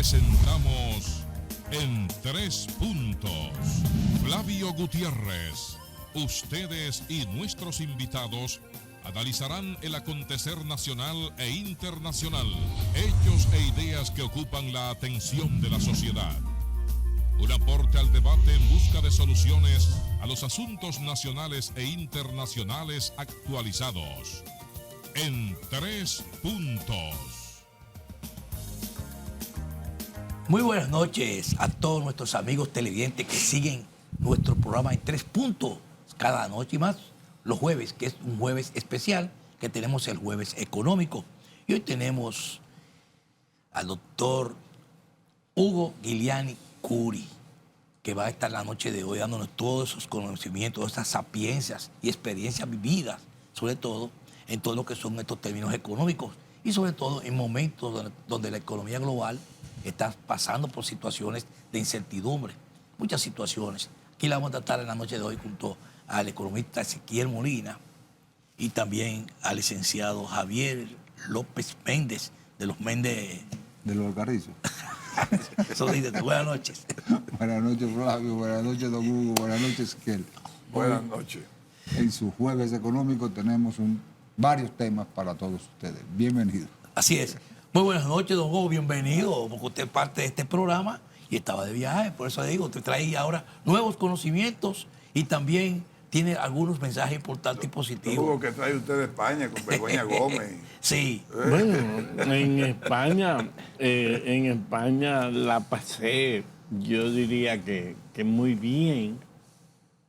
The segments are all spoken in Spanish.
presentamos En Tres Puntos. Flavio Gutiérrez. Ustedes y nuestros invitados analizarán el acontecer nacional e internacional, hechos e ideas que ocupan la atención de la sociedad. Un aporte al debate en busca de soluciones a los asuntos nacionales e internacionales actualizados. En Tres Puntos. Muy buenas noches a todos nuestros amigos televidentes que siguen nuestro programa En Tres Puntos cada noche y más los jueves, que es un jueves especial, que tenemos el jueves económico. Y hoy tenemos al doctor Hugo Giuliani Curi, que va a estar la noche de hoy dándonos todos esos conocimientos, esas sapiencias y experiencias vividas, sobre todo en todo lo que son estos términos económicos y sobre todo en momentos donde la economía global está pasando por situaciones de incertidumbre, muchas situaciones. Aquí la vamos a tratar en la noche de hoy junto al economista Ezequiel Molina y también al licenciado Javier López Méndez, de los Méndez... De los Carrizos. Eso dice, buenas noches. Buenas noches, Flavio. Buenas noches, don Hugo. Buenas noches, Ezequiel. Buenas noches. En su jueves económico tenemos varios temas para todos ustedes. Bienvenidos. Así es. Muy buenas noches, don Hugo. Bienvenido, porque usted es parte de este programa y estaba de viaje. Por eso le digo, te trae ahora nuevos conocimientos y también tiene algunos mensajes importantes y positivos. Hugo, ¿qué trae usted de España con Begoña Gómez? Sí. Bueno, en España la pasé, yo diría que muy bien.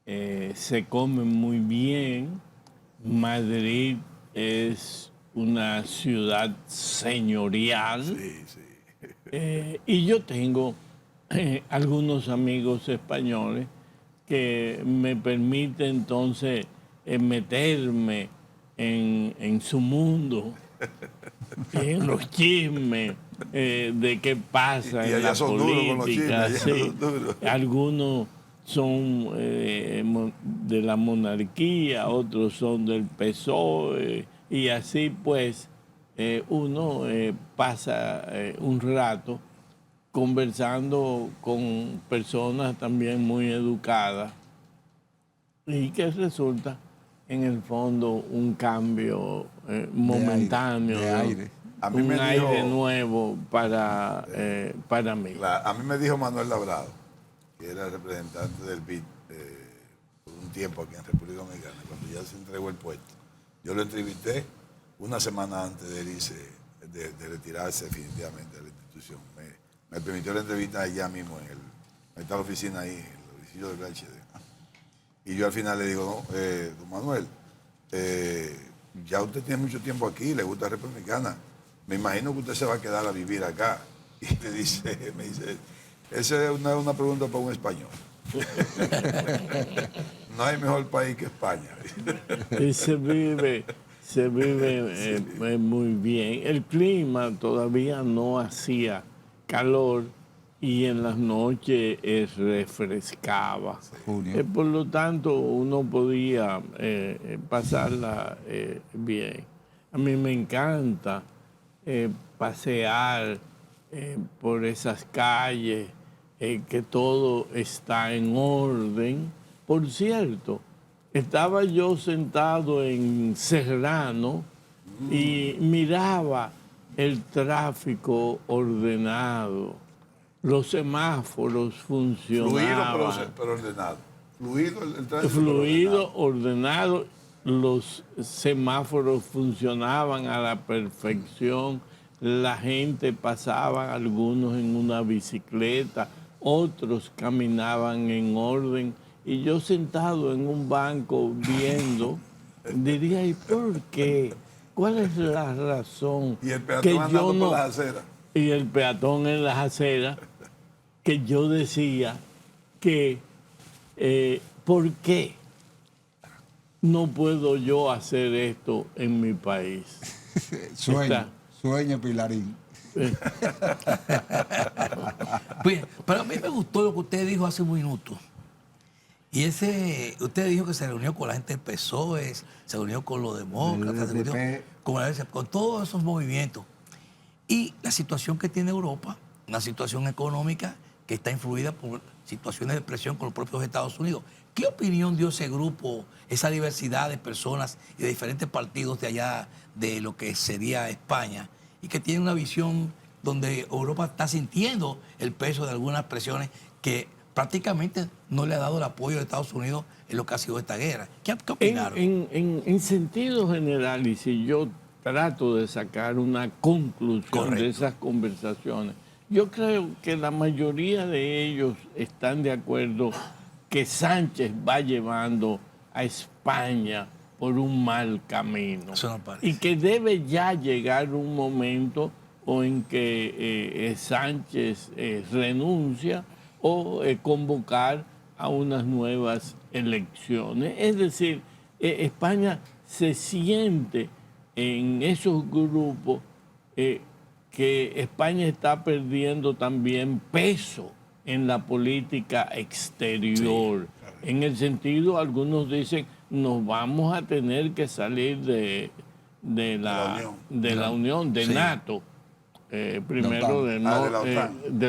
Se come muy bien. Madrid es una ciudad señorial. Sí, sí. Y yo tengo algunos amigos españoles que me permite entonces meterme en su mundo, en los chismes de qué pasa Y en la son duros con los política. chismes, Sí. son duros. Algunos son de la monarquía, otros son del PSOE, y así pues uno pasa un rato conversando con personas también muy educadas y que resulta en el fondo un cambio momentáneo, de aire. A mí un me aire dijo- nuevo para mí. A mí me dijo Manuel Labrado, que era representante del BID por un tiempo aquí en República Dominicana, cuando ya se entregó el puesto. Yo lo entrevisté una semana antes de él irse, de retirarse definitivamente de la institución. Me permitió la entrevista allá mismo, en esta oficina ahí, en el edificio del HD. Y yo al final le digo, no, don Manuel, ya usted tiene mucho tiempo aquí, le gusta la República Dominicana. Me imagino que usted se va a quedar a vivir acá. Y me dice, esa es una pregunta para un español. No hay mejor país que España. Y se vive muy bien. El clima todavía no hacía calor y en las noches refrescaba. Junio. Por lo tanto, uno podía pasarla bien. A mí me encanta pasear por esas calles, que todo está en orden. Por cierto, estaba yo sentado en Serrano y miraba el tráfico ordenado, los semáforos Fluido, funcionaban. pero ordenado. Fluido el tránsito. Fluido, ordenado, los semáforos funcionaban a la perfección, la gente pasaba, algunos en una bicicleta, otros caminaban en orden, y yo sentado en un banco viendo, diría, ¿y por qué? ¿Cuál es la razón? Y el peatón andando por las aceras. Y el peatón en las aceras, que yo decía que, ¿por qué no puedo yo hacer esto en mi país? Sueña, Pilarín. Pues, pero a mí me gustó lo que usted dijo hace un minuto. Y usted dijo que se reunió con la gente del PSOE, se reunió con los demócratas, se reunió con todos esos movimientos. Y la situación que tiene Europa, una situación económica que está influida por situaciones de presión con los propios Estados Unidos. ¿Qué opinión dio ese grupo, esa diversidad de personas y de diferentes partidos de allá, de lo que sería España, y que tiene una visión donde Europa está sintiendo el peso de algunas presiones que prácticamente no le ha dado el apoyo de Estados Unidos en lo que ha sido esta guerra? ¿Qué opinaron? En sentido general, y si yo trato de sacar una conclusión de esas conversaciones, yo creo que la mayoría de ellos están de acuerdo que Sánchez va llevando a España por un mal camino. Eso no parece. Y que debe ya llegar un momento o en que Sánchez renuncia o convocar a unas nuevas elecciones. Es decir, España se siente en esos grupos que España está perdiendo también peso en la política exterior. Sí. En el sentido, algunos dicen, nos vamos a tener que salir de la Unión, de NATO. Primero de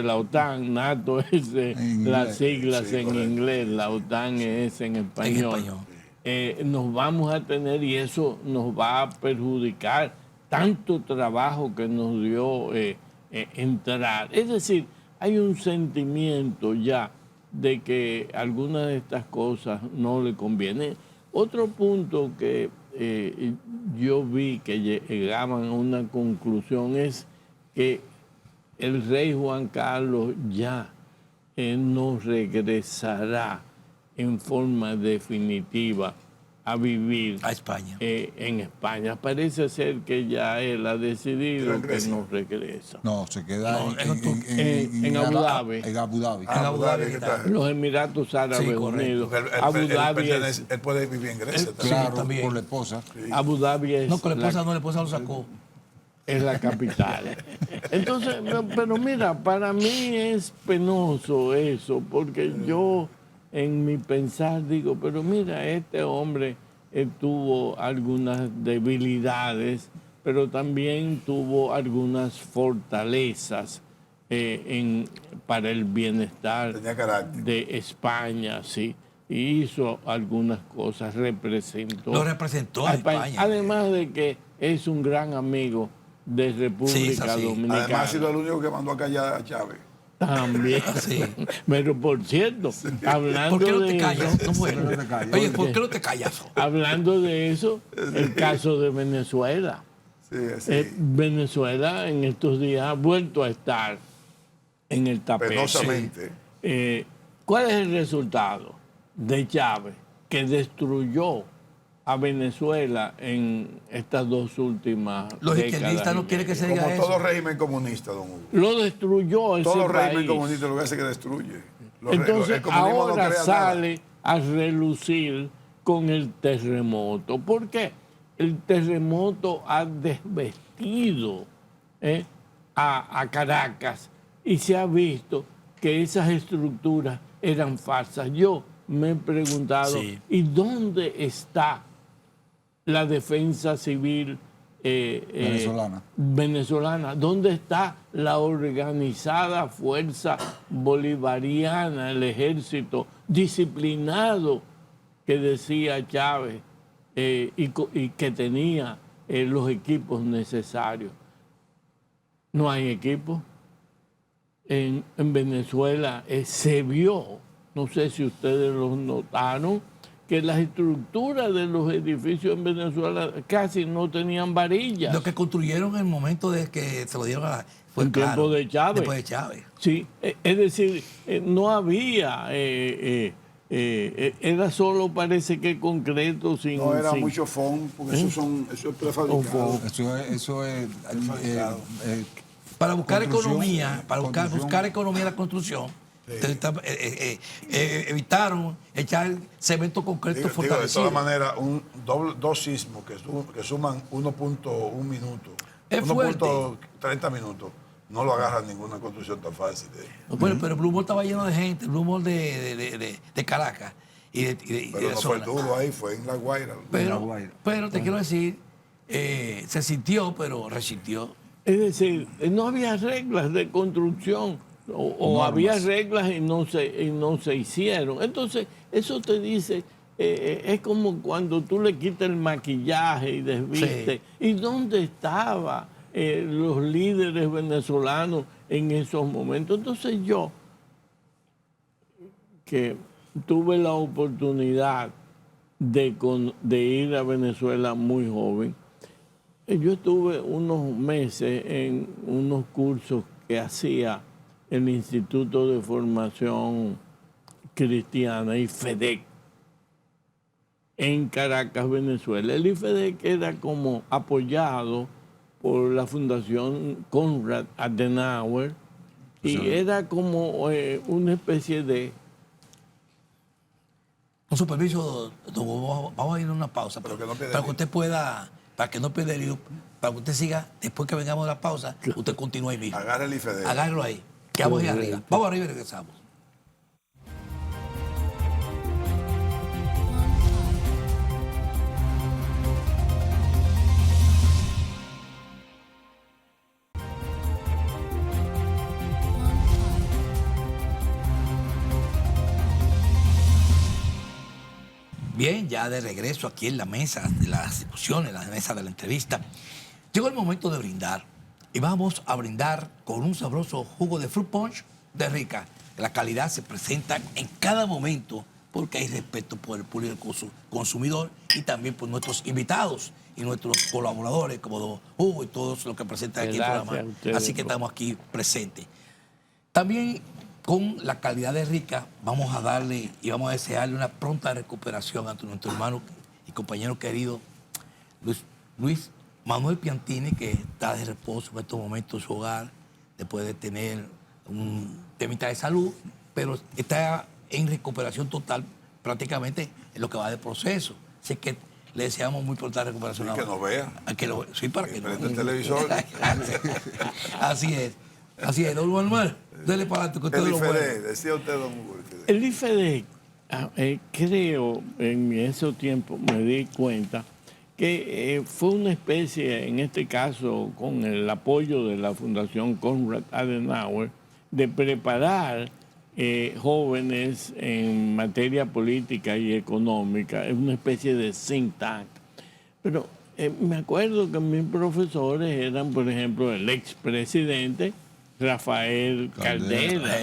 la OTAN. NATO es las siglas en inglés, la OTAN es en español. Nos vamos a tener, y eso nos va a perjudicar tanto trabajo que nos dio entrar. Es decir, hay un sentimiento ya de que algunas de estas cosas no le convienen. Otro punto que yo vi que llegaban a una conclusión es que el rey Juan Carlos ya no regresará en forma definitiva a vivir a España. En España. Parece ser que ya él ha decidido que no regresa. No, se queda en Abu Dhabi. En Abu Dhabi. Los Emiratos Árabes Unidos. Abu Dhabi él puede vivir en Grecia claro, también. Con la esposa. Sí. Abu Dhabi es... No, con la esposa lo sacó. Es la capital. Entonces, pero mira, para mí es penoso eso, porque yo en mi pensar digo, pero mira, este hombre tuvo algunas debilidades, pero también tuvo algunas fortalezas para el bienestar de España, sí. Y hizo algunas cosas, Lo representó a España. Además de que es un gran amigo de República Dominicana. Además ha sido el único que mandó a callar a Chávez. También. Sí. Pero por cierto, hablando ¿por qué no de te callas? eso, Oye, ¿por qué no te callas? Hablando de eso, el caso de Venezuela. Venezuela en estos días ha vuelto a estar en el tapete. Penosamente. ¿Cuál es el resultado de Chávez, que destruyó a Venezuela en estas dos últimas décadas? Los izquierdistas no quieren que se diga eso. Como todo eso. régimen comunista, don Hugo. Lo destruyó ese todo país. Régimen comunista lo que hace es que destruye. Entonces ahora no sale a relucir con el terremoto. ¿Por qué? El terremoto ha desvestido a Caracas y se ha visto que esas estructuras eran falsas. Yo me he preguntado, ¿y dónde está la defensa civil venezolana? ¿Dónde está la organizada fuerza bolivariana, el ejército disciplinado que decía Chávez y que tenía los equipos necesarios? No hay equipos. En Venezuela se vio, no sé si ustedes lo notaron, que las estructuras de los edificios en Venezuela casi no tenían varillas. Lo que construyeron en el momento de que se lo dieron fue en tiempo de Chávez. Después de Chávez. Sí, es decir, no había, era solo parece que concreto sin... No era mucho fondo, porque eso es prefabricado. Eso es para buscar economía, para buscar economía en la construcción. Evitaron echar cemento concreto fortalecido. De todas maneras, dos sismos que suman 1.1 minuto, 1.30 minutos, no lo agarra ninguna construcción tan fácil. Bueno, pero Blue Mall estaba lleno de gente, Blue Mall de Caracas. Pero no fue duro ahí, fue en La Guaira. Pero te quiero decir, se sintió, pero resistió. Es decir, no había reglas de construcción o había reglas y no se hicieron. Entonces, eso te dice, es como cuando tú le quitas el maquillaje y desviste. Sí. ¿Y dónde estaban los líderes venezolanos en esos momentos? Entonces yo, que tuve la oportunidad de ir a Venezuela muy joven, yo estuve unos meses en unos cursos que hacía el Instituto de Formación Cristiana, IFEDEC, en Caracas, Venezuela. El IFEDEC era como apoyado por la Fundación Konrad Adenauer y era como una especie de... Con su permiso, vamos a ir a una pausa para que usted pueda... Para que no pierda el hilo, para que usted siga, después que vengamos de la pausa, usted continúa ahí mismo. Agarra el IFEDEC. Agárralo ahí. Que vamos ahí arriba. Vamos arriba y regresamos. Bien, ya de regreso aquí en la mesa de las discusiones, en la mesa de la entrevista. Llegó el momento de brindar. Y vamos a brindar con un sabroso jugo de fruit punch de Rica. La calidad se presenta en cada momento porque hay respeto por el público consumidor y también por nuestros invitados y nuestros colaboradores como Hugo y todos los que presentan aquí el programa. Así que estamos aquí presentes. También con la calidad de Rica vamos a darle y vamos a desearle una pronta recuperación a nuestro hermano y compañero querido Luis Manuel Piantini, que está de reposo en estos momentos en su hogar después de tener un temita de salud, pero está en recuperación total prácticamente en lo que va de proceso. Así que le deseamos muy pronta recuperación. Y que nos vea. Sí, para que prenda el televisor. Así es. Así es, don Manuel, dele para adelante, que usted lo bueno. Decía usted, don Hugo. El IFEDEC, creo, en esos tiempos me di cuenta que fue una especie, en este caso con el apoyo de la Fundación Konrad Adenauer, de preparar jóvenes en materia política y económica, es una especie de think tank. Pero me acuerdo que mis profesores eran, por ejemplo, el expresidente Rafael Caldera,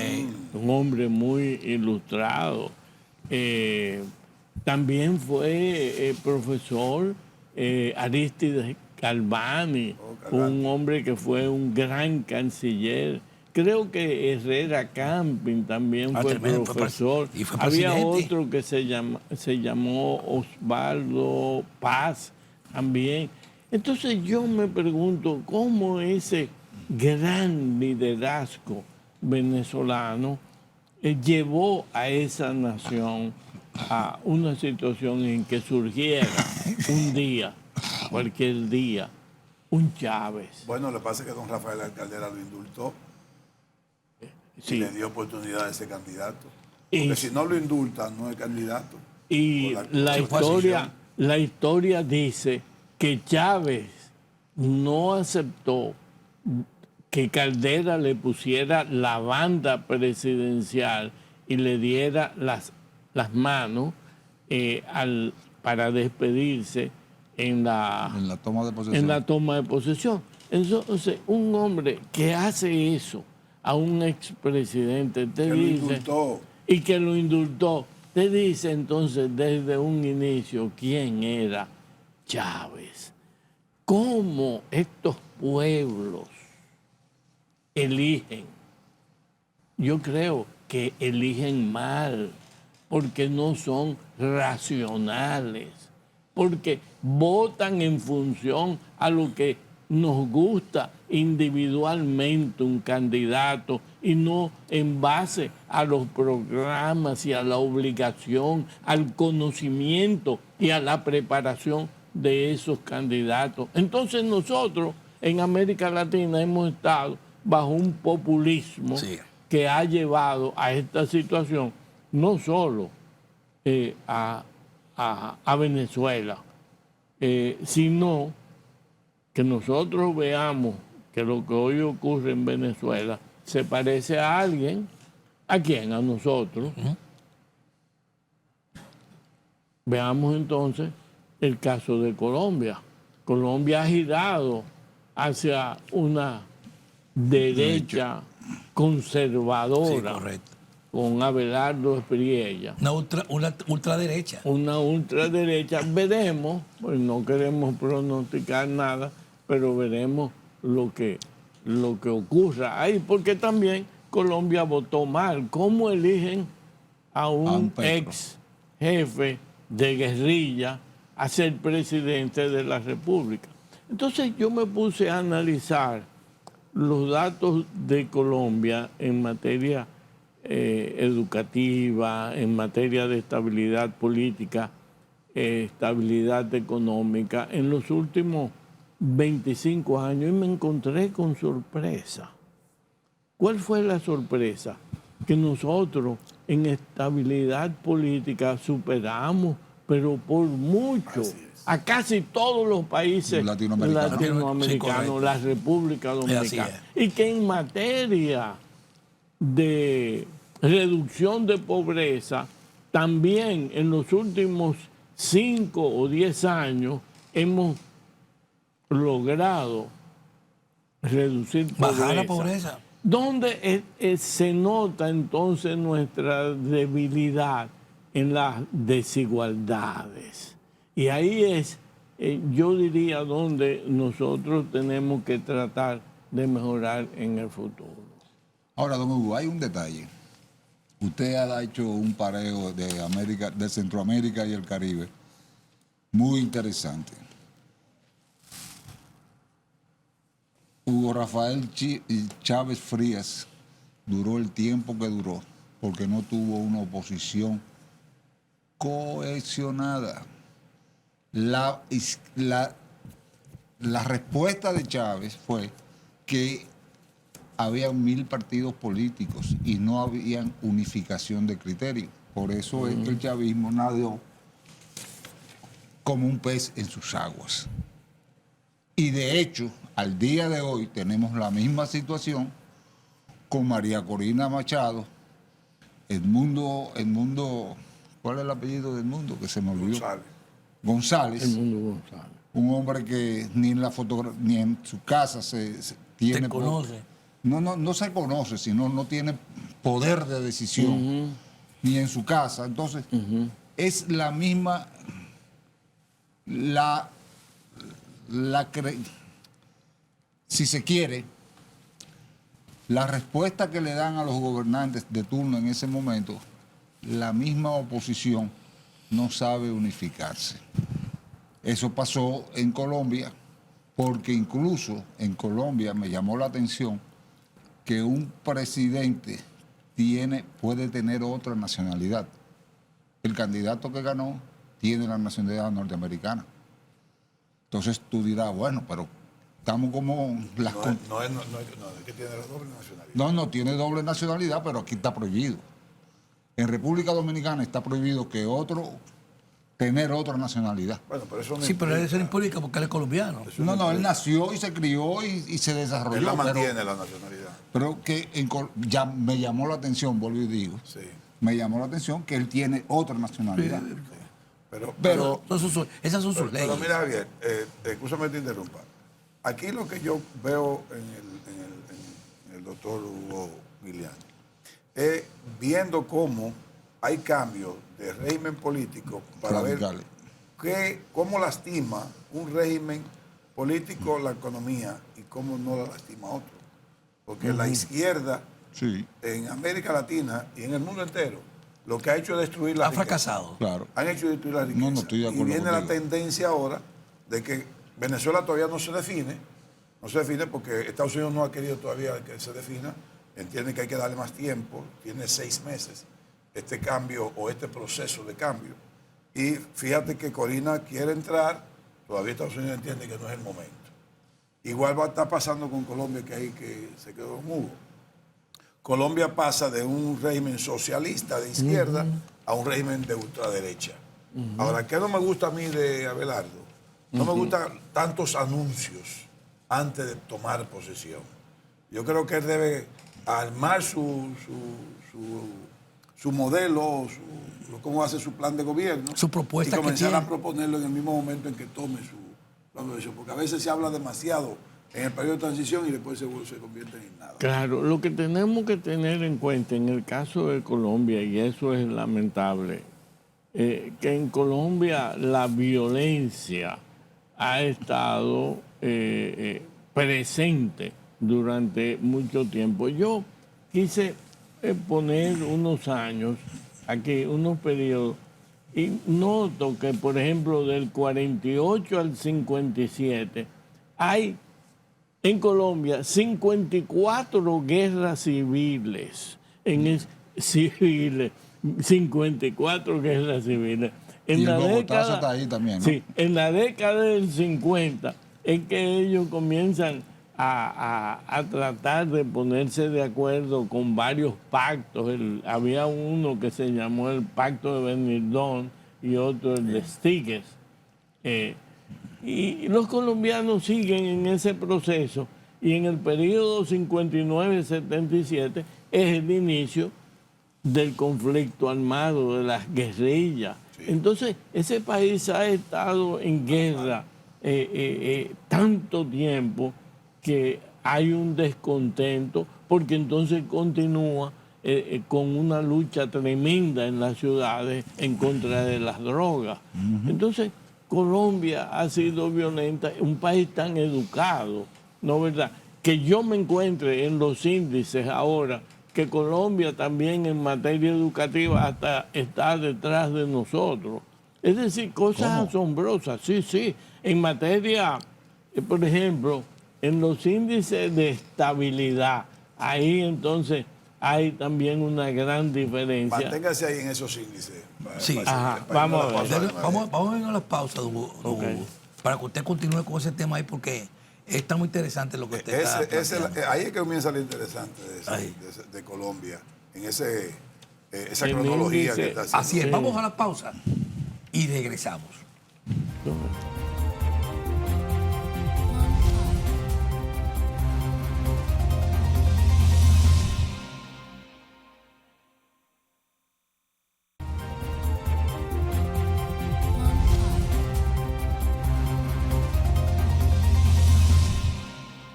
un hombre muy ilustrado. También fue profesor Aristides Galvani, un hombre que fue un gran canciller. Creo que Herrera Camping también fue profesor. Había otro que se llamó Osvaldo Paz también. Entonces yo me pregunto cómo ese gran liderazgo venezolano llevó a esa nación a una situación en que surgiera un día, cualquier día, un Chávez. Bueno, lo que pasa es que don Rafael Caldera lo indultó sí. Y le dio oportunidad a ese candidato. Porque si no lo indulta, no es candidato. Y la historia dice que Chávez no aceptó que Caldera le pusiera la banda presidencial y le diera las manos para despedirse en la toma de posesión. En la toma de posesión. Entonces, un hombre que hace eso a un expresidente te dice, y que lo indultó, te dice entonces desde un inicio quién era Chávez. Cómo estos pueblos eligen. Yo creo que eligen mal, porque no son racionales, porque votan en función a lo que nos gusta individualmente un candidato y no en base a los programas y a la obligación, al conocimiento y a la preparación de esos candidatos. Entonces nosotros en América Latina hemos estado bajo un populismo que ha llevado a esta situación, no solo a Venezuela, sino que nosotros veamos que que lo que hoy ocurre en Venezuela se parece a alguien, ¿a quién? A nosotros. Veamos entonces el caso de Colombia. Colombia ha girado hacia una derecha conservadora, Sí, correcto. con Abelardo Espriella. Una ultraderecha. Una ultraderecha. Veremos, pues no queremos pronosticar nada, pero veremos lo que ocurra ahí, porque también Colombia votó mal. ¿Cómo eligen a un Petro, ex jefe de guerrilla a ser presidente de la República? Entonces yo me puse a analizar los datos de Colombia en materia educativa, en materia de estabilidad política, estabilidad económica, en los últimos 25 años, y me encontré con sorpresa. ¿Cuál fue la sorpresa? Que nosotros en estabilidad política superamos, pero por mucho, a casi todos los países latinoamericanos, Sí, correcto. la República Dominicana. Y que en materia de reducción de pobreza, también en los últimos 5 o 10 años hemos logrado reducir Bajar la pobreza. ¿Dónde se nota entonces nuestra debilidad? En las desigualdades. Y ahí es, yo diría, donde nosotros tenemos que tratar de mejorar en el futuro. Ahora, don Hugo, hay un detalle. Usted ha hecho un pareo de América, de Centroamérica y el Caribe muy interesante. Hugo Rafael Chávez Frías duró el tiempo que duró porque no tuvo una oposición cohesionada. La respuesta de Chávez fue que había 1000 partidos políticos y no había unificación de criterios. Por eso es que el chavismo nadó como un pez en sus aguas. Y de hecho, al día de hoy tenemos la misma situación con María Corina Machado, Edmundo, ¿cuál es el apellido de Edmundo? Que se me olvidó. González. Edmundo González. Un hombre que ni en la ni en su casa se tiene... Se conoce. No se conoce, sino no tiene poder de decisión, ni en su casa. Entonces, es la misma... si se quiere, la respuesta que le dan a los gobernantes de turno en ese momento, la misma oposición no sabe unificarse. Eso pasó en Colombia, porque incluso en Colombia me llamó la atención que un presidente puede tener otra nacionalidad. El candidato que ganó tiene la nacionalidad norteamericana. Entonces tú dirás, bueno, pero estamos como... No es que tiene la doble nacionalidad. No tiene doble nacionalidad, pero aquí está prohibido. En República Dominicana está prohibido que otro tener otra nacionalidad. Bueno, pero eso no Sí, pero él es pública porque él es colombiano. No, él nació y se crió y se desarrolló. Él la mantiene la nacionalidad. Pero que ya me llamó la atención, vuelvo y digo, Sí. me llamó la atención que él tiene otra nacionalidad. Pero Esas son sus pero leyes. mira, Javier, escúchame que te interrumpa. Aquí lo que yo veo en el doctor Hugo Guiliani es viendo cómo hay cambios de régimen político para Radicales. ver cómo lastima un régimen político la economía y cómo no la lastima otro. Porque la izquierda Sí, en América Latina y en el mundo entero lo que ha hecho es destruir la Ha riqueza. fracasado. claro. Han hecho destruir la riqueza. No estoy de acuerdo y viene la contigo. tendencia ahora de que Venezuela todavía no se define porque Estados Unidos no ha querido todavía que se defina, entiende que hay que darle más tiempo, tiene 6 meses este cambio o este proceso de cambio. Y fíjate que Corina quiere entrar, todavía Estados Unidos entiende que no es el momento. Igual va a estar pasando con Colombia, que ahí que se quedó en Hugo. Colombia pasa de un régimen socialista de izquierda a un régimen de ultraderecha. Ahora, ¿qué no me gusta a mí de Abelardo? No me gustan tantos anuncios. antes de tomar posesión. Yo creo que él debe armar su modelo, cómo hace su plan de gobierno. Su propuesta y comenzar que a proponerlo en el mismo momento en que tome su plan de gobierno. Porque a veces se habla demasiado en el periodo de transición y después se convierte en nada. Claro, lo que tenemos que tener en cuenta en el caso de Colombia, y eso es lamentable, que en Colombia la violencia ha estado presente durante mucho tiempo. Yo quise poner unos años aquí, unos periodos, y noto que, por ejemplo, del 48 al 57 hay en Colombia 54 guerras civiles. Civiles, 54 guerras civiles. Y el Bogotazo está ahí también, ¿no? Sí, en la década del 50 es que ellos comienzan a tratar de ponerse de acuerdo con varios pactos. Había uno que se llamó el Pacto de Benidorm y otro el de Stiges. Y los colombianos siguen en ese proceso, y en el periodo 59-77 es el inicio del conflicto armado, de las guerrillas. Sí. Entonces, ese país ha estado en guerra tanto tiempo que hay un descontento, porque entonces continúa con una lucha tremenda en las ciudades en contra de las drogas. Entonces, Colombia ha sido violenta, un país tan educado, ¿no verdad? Que yo me encuentre en los índices ahora que Colombia también en materia educativa hasta está detrás de nosotros. Es decir, cosas asombrosas, sí. En materia, por ejemplo, en los índices de estabilidad, ahí entonces hay también una gran diferencia. Manténgase ahí en esos índices. Sí. Vamos a ver. Vamos a ir a la pausa, don Hugo, para que usted continúe con ese tema ahí, porque está muy interesante lo que usted está planteando. Ahí es que comienza lo interesante de Colombia, en esa cronología que está haciendo. Así es, vamos a la pausa y regresamos.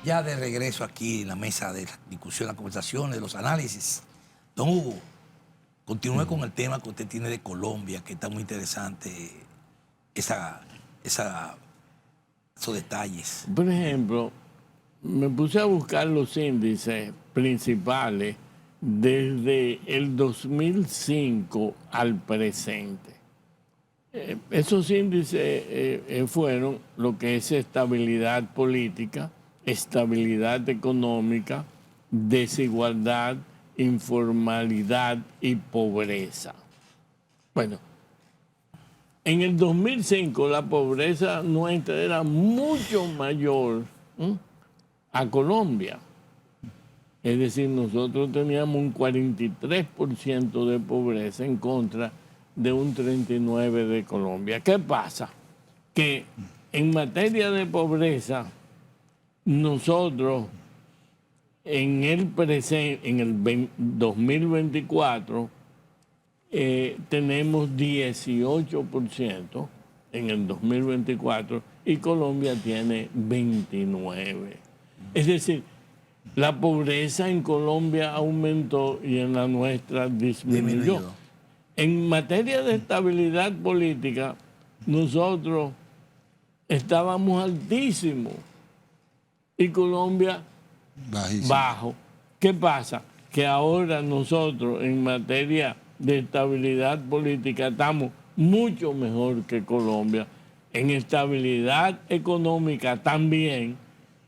Ya de regreso aquí en la mesa de la discusión, la conversación, de los análisis. Don Hugo, continúe con el tema que usted tiene de Colombia, que está muy interesante, esos detalles. Por ejemplo, me puse a buscar los índices principales desde el 2005 al presente. Esos índices fueron lo que es estabilidad política, estabilidad económica, desigualdad, informalidad y pobreza. Bueno, en el 2005 la pobreza nuestra era mucho mayor a Colombia. Es decir, nosotros teníamos un 43% de pobreza en contra de un 39% de Colombia. ¿Qué pasa? Que en materia de pobreza, nosotros en el 2024 tenemos 18% en el 2024 y Colombia tiene 29%. Es decir, la pobreza en Colombia aumentó y en la nuestra disminuyó. En materia de estabilidad política, nosotros estábamos altísimos y Colombia bajo. ¿Qué pasa? Que ahora nosotros en materia de estabilidad política estamos mucho mejor que Colombia. En estabilidad económica también,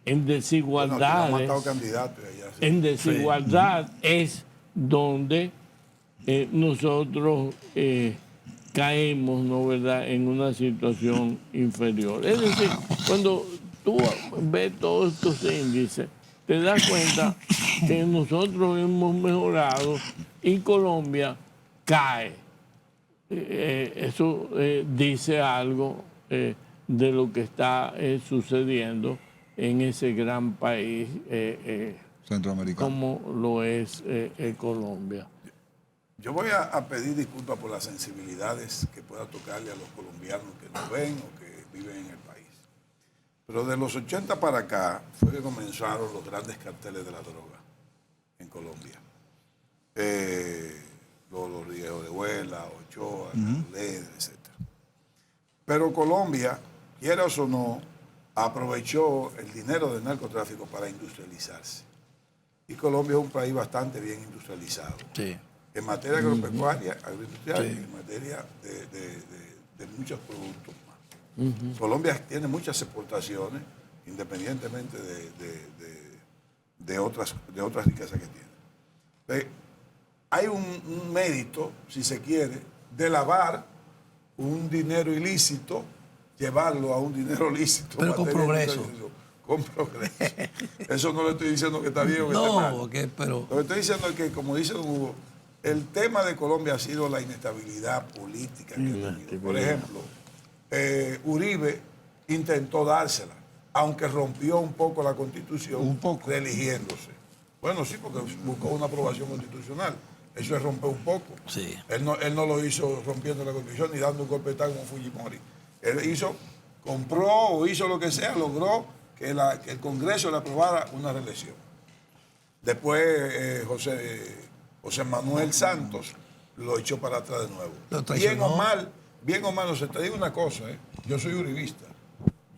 en desigualdades. Bueno, matado candidatos allá, sí. En desigualdad es donde nosotros caemos, ¿no verdad?, en una situación inferior. Es decir, cuando tú ves todos estos índices, te das cuenta que nosotros hemos mejorado y Colombia cae. Eso dice algo de lo que está sucediendo en ese gran país Centroamericano. como lo es Colombia. Yo voy a pedir disculpas por las sensibilidades que pueda tocarle a los colombianos que nos ven o que viven en el país. Pero de los 80 para acá fue que comenzaron los grandes carteles de la droga en Colombia. Los Ríos de Huela, Ochoa, Led, etc. Pero Colombia, quieras o no, aprovechó el dinero del narcotráfico para industrializarse. Y Colombia es un país bastante bien industrializado. Sí. En materia agropecuaria, agroindustrial, y en materia de muchos productos más. Colombia tiene muchas exportaciones, independientemente de otras riquezas que tiene. Hay un mérito, si se quiere, de lavar un dinero ilícito, llevarlo a un dinero lícito. Pero con progreso. Con progreso. Eso no le estoy diciendo que está bien o que está mal. No, pero... Lo que estoy diciendo es que, como dice don Hugo, el tema de Colombia ha sido la inestabilidad política que ha tenido. Por ejemplo, Uribe intentó dársela, aunque rompió un poco la Constitución, reeligiéndose. Bueno, sí, porque buscó una aprobación constitucional. Eso es romper un poco. Sí. Él no lo hizo rompiendo la Constitución ni dando un golpe de estado como Fujimori. Él compró o hizo lo que sea, logró que el Congreso le aprobara una reelección. Después José Manuel Santos lo echó para atrás de nuevo. Bien o mal, te digo una cosa, yo soy uribista.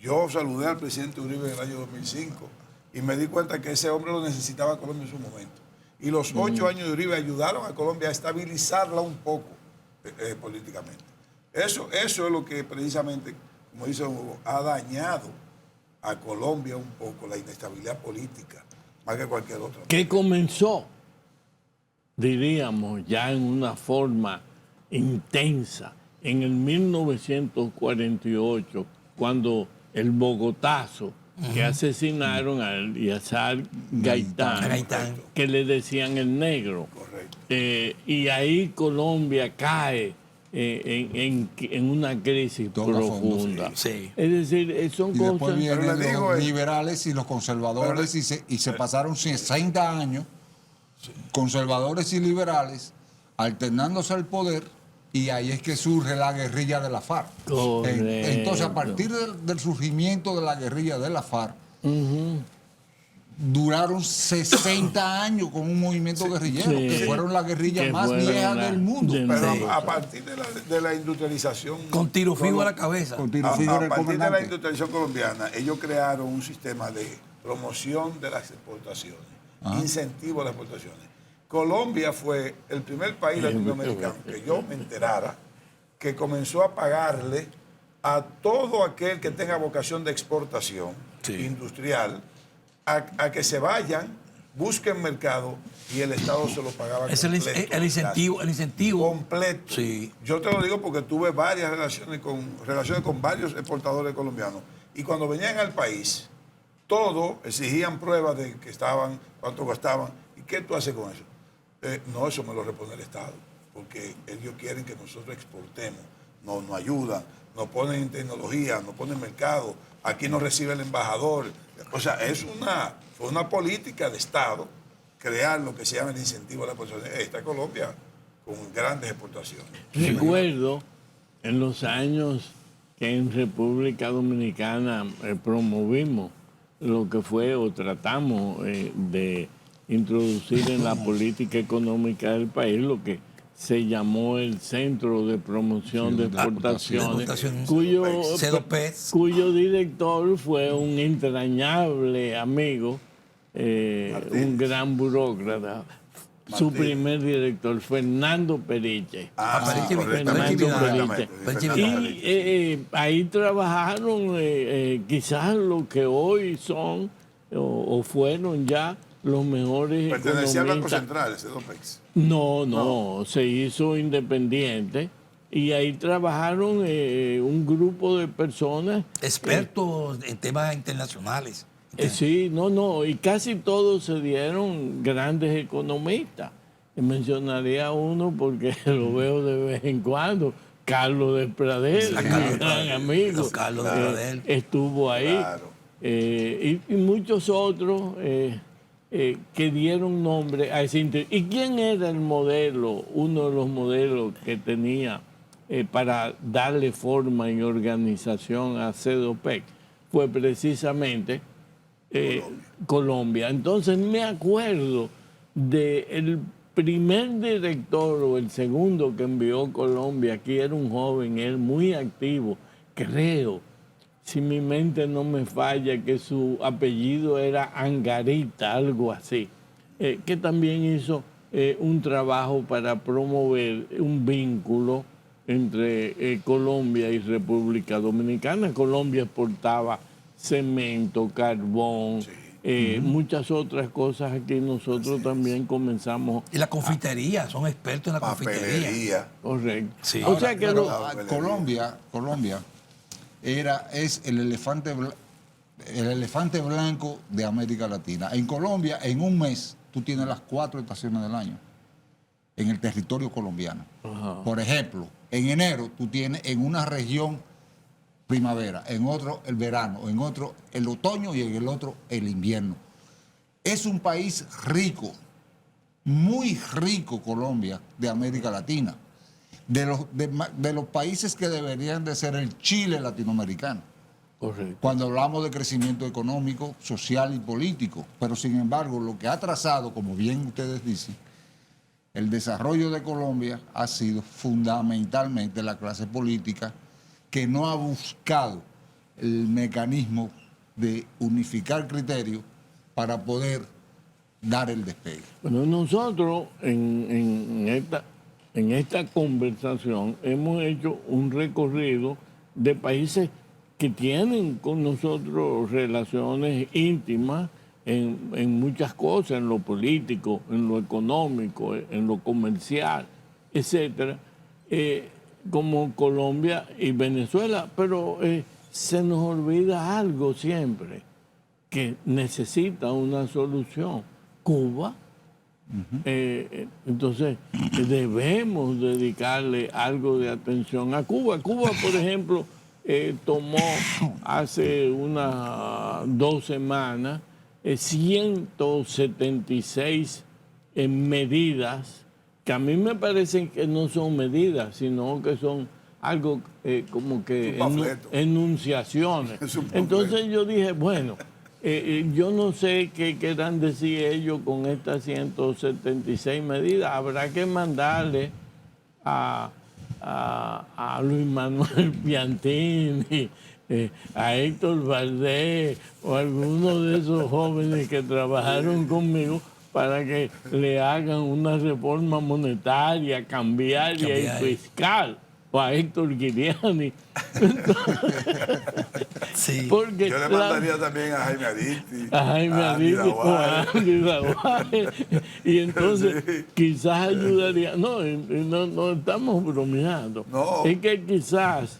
Yo saludé al presidente Uribe en el año 2005 y me di cuenta que ese hombre lo necesitaba Colombia en su momento. Y los 8 años de Uribe ayudaron a Colombia a estabilizarla un poco políticamente. Eso es lo que precisamente, como dice don Hugo, ha dañado a Colombia un poco, la inestabilidad política, más que cualquier otra. Que comenzó, diríamos, ya en una forma intensa, en el 1948, cuando el Bogotazo, que asesinaron a Eleazar Gaitán, que le decían el negro. Correcto. Y ahí Colombia cae en una crisis profunda. Sí. Es decir, son Y después cosas... vienen los liberales y los conservadores y se pasaron 60 años, conservadores y liberales, alternándose al poder, y ahí es que surge la guerrilla de la FARC. Entonces, a partir del surgimiento de la guerrilla de la FARC, duraron 60 años con un movimiento guerrillero, que fueron la guerrilla más vieja del mundo. Pero a partir de la industrialización... Con tiro fijo a la cabeza. A partir de la industrialización colombiana, ellos crearon un sistema de promoción de las exportaciones, incentivo a las exportaciones. Colombia fue el primer país latinoamericano que yo me enterara que comenzó a pagarle a todo aquel que tenga vocación de exportación industrial a que se vayan, busquen mercado y el Estado se lo pagaba completo. El incentivo. Completo. Sí. Yo te lo digo porque tuve varias relaciones con varios exportadores colombianos y cuando venían al país, todos exigían pruebas de que estaban, cuánto gastaban. ¿Y qué tú haces con eso? No, eso me lo responde el Estado, porque ellos quieren que nosotros exportemos, nos ayudan, nos ponen en tecnología, nos ponen en mercado, aquí nos recibe el embajador. O sea, fue una política de Estado crear lo que se llama el incentivo a la exportación. Esta Colombia con grandes exportaciones. Recuerdo en los años que en República Dominicana promovimos lo que fue o tratamos de introducir en la política económica del país lo que se llamó el Centro de Promoción de Exportaciones, cuyo director fue un entrañable amigo, un gran burócrata. Su primer director, Fernando Periche. Y ahí trabajaron quizás lo que hoy son o fueron ya los mejores ¿Pertenecía al Banco Central, ese Dopex? No, se hizo independiente y ahí trabajaron un grupo de personas. Expertos en temas internacionales. Sí, y casi todos se dieron grandes economistas. Mencionaría uno porque lo veo de vez en cuando, Carlos de Pradel, mi gran amigo, Carlos de Pradel. estuvo ahí. Claro. y muchos otros que dieron nombre a ese interés. ¿Y quién era el modelo, uno de los modelos que tenía para darle forma y organización a CEDOPEC? Fue precisamente Colombia. Entonces me acuerdo del primer director o el segundo que envió Colombia, aquí era un joven, él muy activo, creo, si mi mente no me falla, que su apellido era Angarita, algo así, que también hizo un trabajo para promover un vínculo entre Colombia y República Dominicana. Colombia exportaba cemento, carbón, muchas otras cosas. Aquí nosotros también comenzamos. Y la confitería, son expertos en la confitería. Papelería. Correcto. Sí. O sea que Pero, lo- Colombia es el elefante blanco de América Latina. En Colombia, en un mes, tú tienes las 4 estaciones del año en el territorio colombiano. Ajá. Por ejemplo, en enero tú tienes en una región primavera, en otro el verano, en otro el otoño y en el otro el invierno. Es un país rico, muy rico Colombia de América Latina. De los países que deberían de ser el Chile latinoamericano, correcto. cuando hablamos de crecimiento económico, social y político. Pero sin embargo, lo que ha trazado, como bien ustedes dicen, el desarrollo de Colombia ha sido fundamentalmente la clase política que no ha buscado el mecanismo de unificar criterios para poder dar el despegue. Bueno, nosotros en esta conversación hemos hecho un recorrido de países que tienen con nosotros relaciones íntimas en muchas cosas, en lo político, en lo económico, en lo comercial, etcétera, como Colombia y Venezuela, pero se nos olvida algo siempre, que necesita una solución. Cuba. Entonces, debemos dedicarle algo de atención a Cuba. Cuba, por ejemplo, tomó hace unas 2 semanas 176 medidas que a mí me parecen que no son medidas, sino que son algo como que enunciaciones. Entonces yo dije, bueno, yo no sé qué quieran decir ellos con estas 176 medidas. Habrá que mandarle a Luis Manuel Piantini, a Héctor Valdés o a alguno de esos jóvenes que trabajaron conmigo para que le hagan una reforma monetaria, cambiaria y fiscal. O a Héctor Guiriani. Sí. Porque Yo le mandaría también a Jaime Aristi. a Jaime Aristi o a Andy Daguare. Y entonces Sí. quizás ayudaría. No estamos bromeando. No. Es que quizás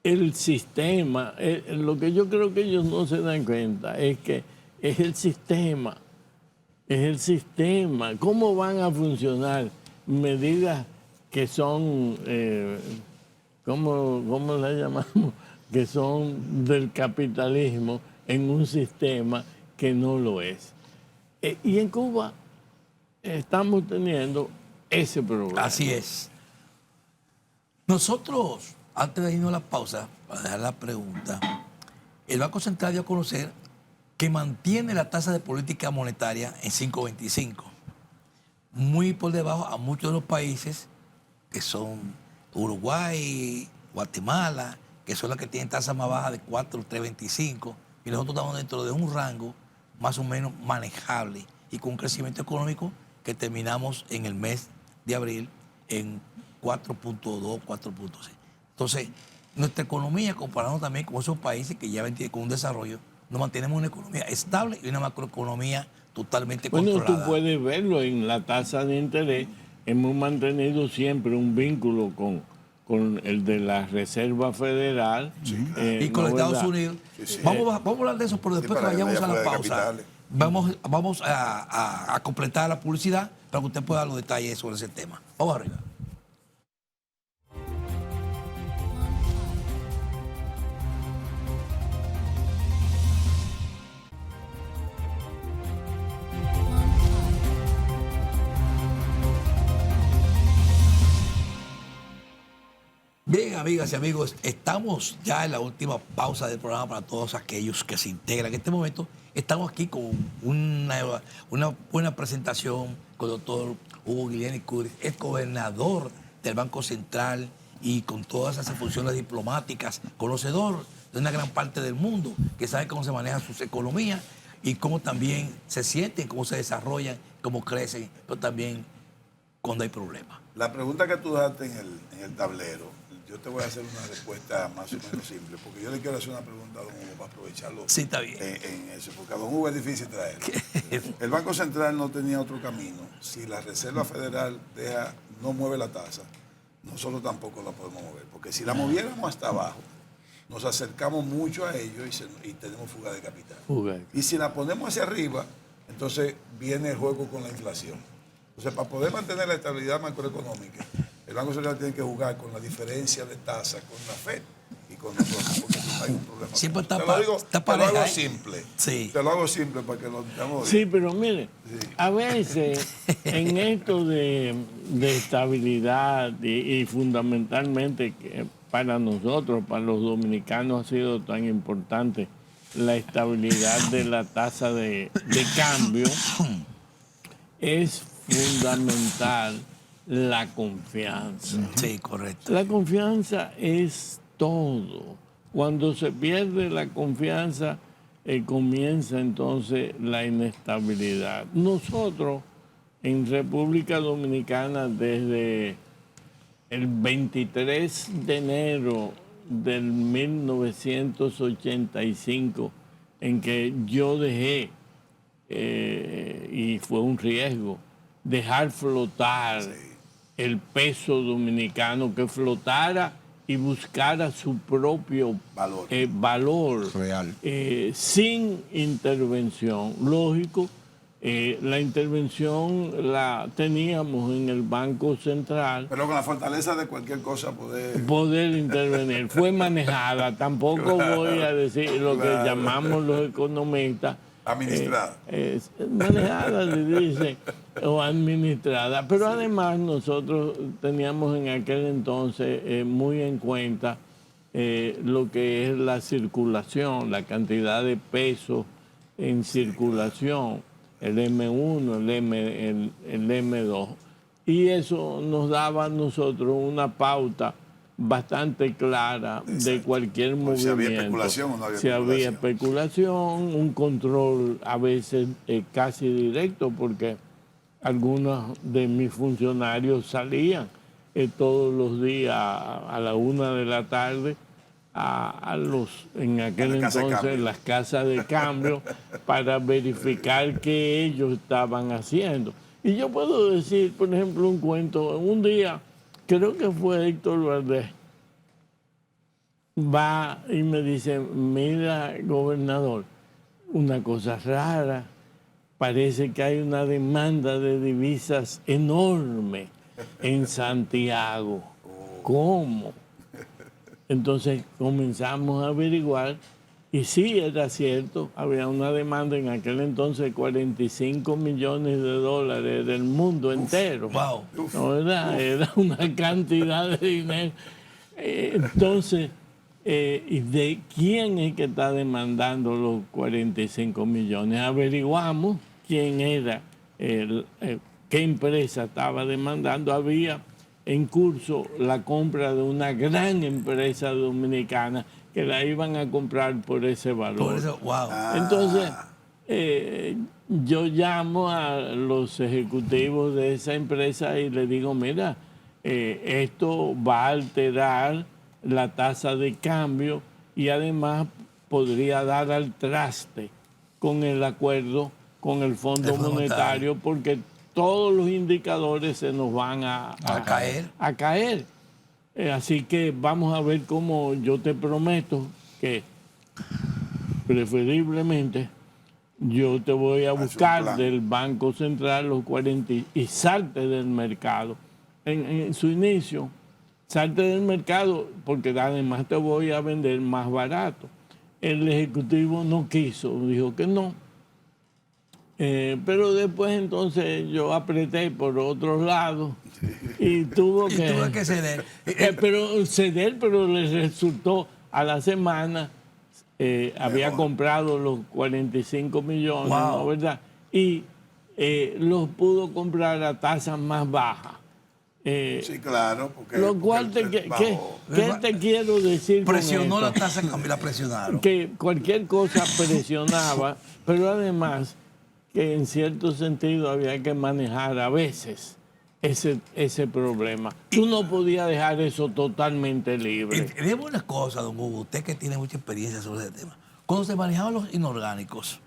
el sistema, lo que yo creo que ellos no se dan cuenta es que es el sistema. Es el sistema. ¿Cómo van a funcionar medidas que son, ¿cómo la llamamos? Que son del capitalismo en un sistema que no lo es. Y en Cuba estamos teniendo ese problema. Así es. Nosotros, antes de irnos a la pausa, para dejar la pregunta, el Banco Central dio a conocer que mantiene la tasa de política monetaria en 5.25, muy por debajo a muchos de los países que son Uruguay, Guatemala, que son las que tienen tasa más baja de 4.325, y nosotros estamos dentro de un rango más o menos manejable y con un crecimiento económico que terminamos en el mes de abril en 4.2, 4.6. Entonces, nuestra economía, comparando también con esos países que ya tienen con un desarrollo, nos mantenemos una economía estable y una macroeconomía totalmente controlada. Bueno, tú puedes verlo en la tasa de interés. Hemos mantenido siempre un vínculo con el de la Reserva Federal. Y con los Estados Unidos. Sí. Vamos a hablar de eso, pero después que para que vayamos vaya a la fuera de pausa, capitales. vamos a completar la publicidad para que usted pueda dar los detalles sobre ese tema. Vamos arriba. Bien, amigas y amigos, estamos ya en la última pausa del programa para todos aquellos que se integran en este momento. Estamos aquí con una buena presentación con el doctor Hugo Guiliani Curis, ex gobernador del Banco Central y con todas esas funciones diplomáticas, conocedor de una gran parte del mundo, que sabe cómo se manejan sus economías y cómo también se sienten, cómo se desarrollan, cómo crecen, pero también cuando hay problemas. La pregunta que tú daste en el tablero, yo te voy a hacer una respuesta más o menos simple, porque yo le quiero hacer una pregunta a don Hugo para aprovecharlo. Sí, está bien. En eso, porque a don Hugo es difícil traerlo. El Banco Central no tenía otro camino. Si la Reserva Federal no mueve la tasa, nosotros tampoco la podemos mover, porque si la moviéramos hasta abajo, nos acercamos mucho a ellos y tenemos fuga de capital. Y si la ponemos hacia arriba, entonces viene el juego con la inflación. Entonces, para poder mantener la estabilidad macroeconómica, el Banco Central tiene que jugar con la diferencia de tasa con la FED y con nosotros, porque si no hay un problema. Siempre está te lo digo, está te lo hago pareja, simple. Sí. Te lo hago simple para que lo entendamos Sí, bien. pero mire, Sí. a veces en esto de estabilidad y fundamentalmente que para nosotros, para los dominicanos, ha sido tan importante la estabilidad de la tasa de cambio, es fundamental la confianza. Sí, correcto. La confianza es todo. Cuando se pierde la confianza, comienza entonces la inestabilidad. Nosotros en República Dominicana desde el 23 de enero del 1985, en que yo dejé, y fue un riesgo, dejar flotar el peso dominicano, que flotara y buscara su propio valor Real. sin intervención. Lógico, la intervención la teníamos en el Banco Central. Pero con la fortaleza de cualquier cosa Poder intervenir. Fue manejada, tampoco voy a decir lo que llamamos los economistas. administrada. Manejada, se dice, o administrada. Pero además nosotros teníamos en aquel entonces muy en cuenta lo que es la circulación, la cantidad de pesos en circulación, el M1, el M2. Y eso nos daba a nosotros una pauta bastante clara de cualquier movimiento. Si había especulación o no había si especulación. había especulación, un control a veces casi directo, porque algunos de mis funcionarios salían todos los días a la 1 de la tarde en aquel entonces las casas de cambio para verificar qué ellos estaban haciendo. Y yo puedo decir, por ejemplo, un cuento. Un día, creo que fue Héctor Valdés, va y me dice: mira, gobernador, una cosa rara, parece que hay una demanda de divisas enorme en Santiago. ¿Cómo? Entonces comenzamos a averiguar y sí, era cierto, había una demanda en aquel entonces de 45 millones de dólares del mundo entero. Wow. ¿No, verdad? Era una cantidad de dinero. Entonces, ¿y de quién es que está demandando los 45 millones? Averiguamos quién era, qué empresa estaba demandando. Había en curso la compra de una gran empresa dominicana que la iban a comprar por ese valor. Por eso, wow. Entonces, yo llamo a los ejecutivos de esa empresa y les digo: mira, esto va a alterar la tasa de cambio y además podría dar al traste con el acuerdo con el Fondo Monetario, porque todos los indicadores se nos van a caer. Así que vamos a ver cómo. Yo te prometo que preferiblemente yo te voy a buscar del Banco Central los 40 y salte del mercado. En su inicio, salte del mercado porque además te voy a vender más barato. El Ejecutivo no quiso, dijo que no. Pero después entonces yo apreté por otros lados y tuvo Y que, tuve que ceder. pero le resultó a la semana, había comprado los 45 millones, Wow. ¿no? ¿Verdad? Y los pudo comprar a tasas más bajas. Sí, claro. Porque, Lo cual, ¿qué te quiero decir con Presionó la esto? tasa de cambio, la presionaron. Que cualquier cosa presionaba, pero además que en cierto sentido había que manejar a veces ese problema. Tú no podías dejar eso totalmente libre. Dime una cosa, don Hugo, usted que tiene mucha experiencia sobre ese tema. Cuando se manejaban los inorgánicos,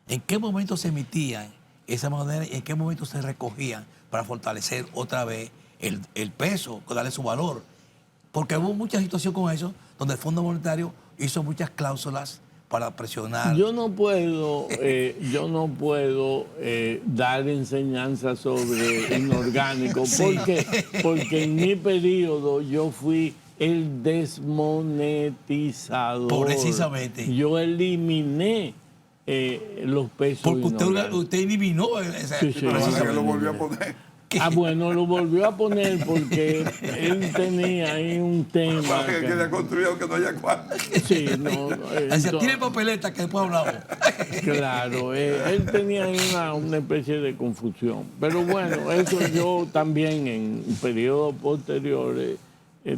¿en qué momento se emitían esa moneda y en qué momento se recogían para fortalecer otra vez el peso, darle su valor? Porque hubo mucha situación con eso, donde el Fondo Monetario hizo muchas cláusulas para presionar. Yo no puedo dar enseñanza sobre inorgánico Sí. porque en mi periodo yo fui el desmonetizador. Precisamente. Yo eliminé los pesos Porque inorgánicos. usted eliminó ese. Sí, sí. Pero ahora que precisamente. lo volvió a poner. Bueno, lo volvió a poner porque él tenía ahí un tema. Para que haya construido que no haya cuarto. Sí, no. Decía, tiene papeleta que después hablamos. Claro, él tenía ahí una especie de confusión. Pero bueno, eso yo también en periodos posteriores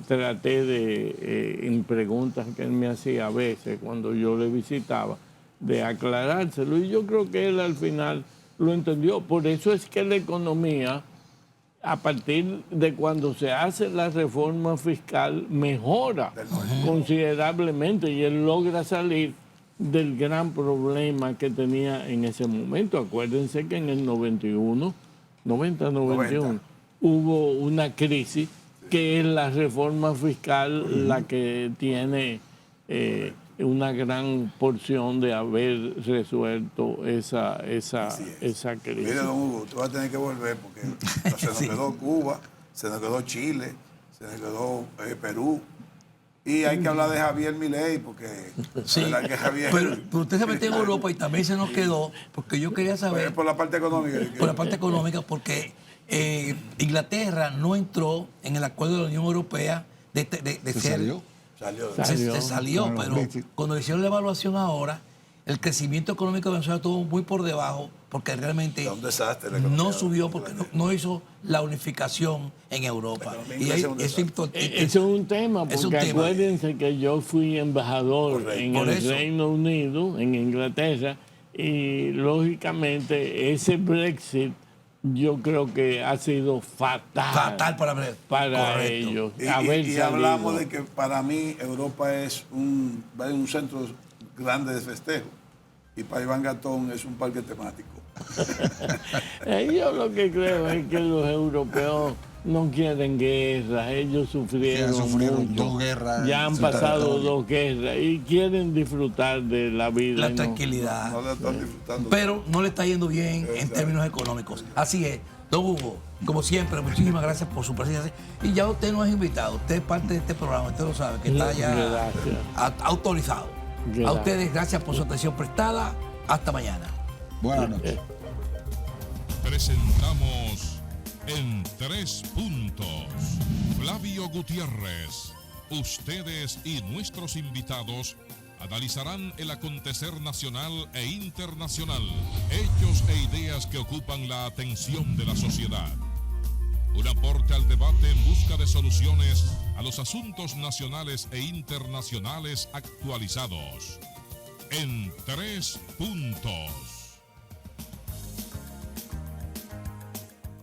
traté de, en preguntas que él me hacía a veces cuando yo le visitaba, de aclarárselo. Y yo creo que él al final lo entendió. Por eso es que la economía, a partir de cuando se hace la reforma fiscal, mejora considerablemente y él logra salir del gran problema que tenía en ese momento. Acuérdense que en el 91, hubo una crisis que es la reforma fiscal la que tiene una gran porción de haber resuelto esa crisis. Mire, don Hugo, tú vas a tener que volver porque se nos quedó Cuba, se nos quedó Chile, se nos quedó Perú. Y hay que hablar de Javier Milei porque Sí, la verdad que Javier... pero usted se metió en Europa y también se nos quedó, porque yo quería saber, por la parte económica. por la parte económica, porque Inglaterra no entró en el acuerdo de la Unión Europea de ¿Se ser... salió? Salió. Se salió, Con los pero Brexit. cuando hicieron la evaluación ahora, el crecimiento económico de Venezuela estuvo muy por debajo, porque realmente Es un desastre la economía no subió, porque venezolana. no hizo la unificación en Europa. economía Y inglesa es un eso desastre. Eso es un tema, Es un porque tema. acuérdense que yo fui embajador Correcto. en Por el eso. Reino Unido, en Inglaterra, y lógicamente ese Brexit yo creo que ha sido fatal para ver. para Correcto. ellos. Y haber hablamos salido. de que para mí Europa es un centro grande de festejo y para Iván Gatón es un parque temático. Yo lo que creo es que los europeos no quieren guerra, ellos sufrieron, Ya sufrieron mucho. dos guerras Ya han en su pasado territorio. 2 guerras y quieren disfrutar de la vida. La y no- tranquilidad. No la están disfrutando. Pero no le está yendo bien en Exacto. términos económicos. Así es. Don Hugo, como siempre, muchísimas gracias por su presencia. Y ya usted nos ha invitado, usted es parte de este programa, usted lo sabe, que está ya Gracias. autorizado. Gracias. A ustedes, gracias por su atención prestada. Hasta mañana. Buenas noches. Presentamos en 3 puntos. Flavio Gutiérrez. Ustedes y nuestros invitados analizarán el acontecer nacional e internacional, hechos e ideas que ocupan la atención de la sociedad. Un aporte al debate en busca de soluciones a los asuntos nacionales e internacionales actualizados. En 3 puntos.